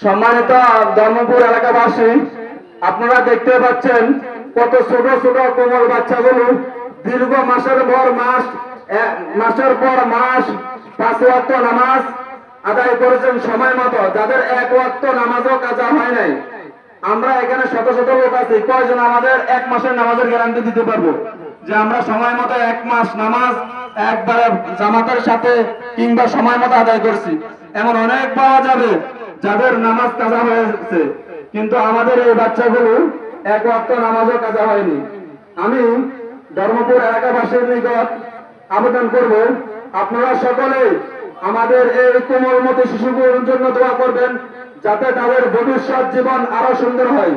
সম্মানিত ধর্মপুর এলাকাবাসী, আপনারা দেখতে পাচ্ছেন কত ছোট ছোট কোমল বাচ্চাগুলো দীর্ঘ মাসের পর মাস 5 ওয়াক্ত নামাজ আদায় করেছেন সময় মতো, যাদের 1 ওয়াক্ত নামাজও কাজা হয় নাই। আমরা এখানে শত শত লোক আছি, কয়জন আমাদের 1 মাসের নামাজের গ্যারান্টি দিতে পারবো যে আমরা সময় মতো 1 মাস নামাজ একবারে জামাতের সাথে কিংবা সময় মতো আদায় করছি? এমন অনেক পাওয়া যাবে যাদের নামাজ কাজা হয়েছে, কিন্তু আমাদের এই বাচ্চাগুলো 1 ওয়াক্ত নামাজও কাজা হয়নি। আমি ধর্মপুর এলাকাবাসীর নিকট আবেদন করব, আপনারা সকলে আমাদের এই কোমলমতি শিশুগুলোর জন্য দোয়া করবেন, যাতে তাদের ভবিষ্যৎ জীবন আরো সুন্দর হয়।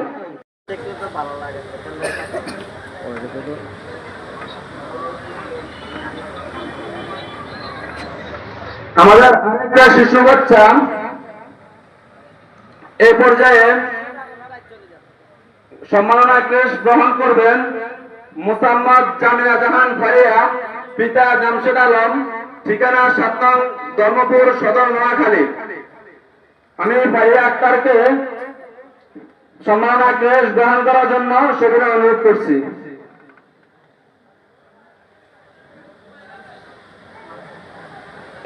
আমাদের আরেকটা শিশু বাচ্চা এই পর্যায়ে সম্মাননা ক্রেশ গ্রহণ করবেন মোসাম্মদ জামিয়া জাহান ফারিয়া, পিতা জামশেদ আলম, ঠিকানা 7 নং ধর্মপুর সদর নোয়াখালী। আমি ফারিয়া আক্তারকে সম্মাননা ক্রেশ গ্রহণ করার জন্য সেগুলো অনুরোধ করছি।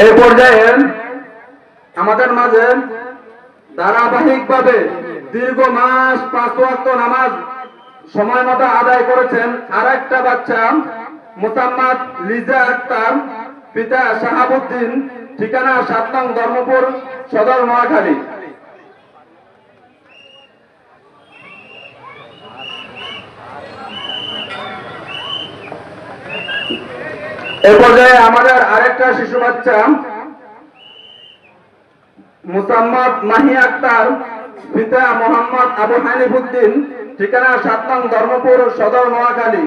এই পর্যায়ে আমাদের মাঝে ধারাবাহিকভাবে দীর্ঘ মাস 5 ওয়াক্ত নামাজ সময় মতো আদায় করেছেন আরেকটা বাচ্চা মোসাম্মদ লিজা আক্তার, পিতা শাহাবুদ্দিন, ঠিকানা 7 নং ধর্মপুর সদর নোয়াখালী। এই পর্যায়ে আমাদের আরেকটা শিশু বাচ্চা মোসাম্মদ মাহি আক্তার, পিতা মোহাম্মদ আবু হানিফ উদ্দিন, ঠিকানা 7 নং ধর্মপুর সদর নোয়াখালী।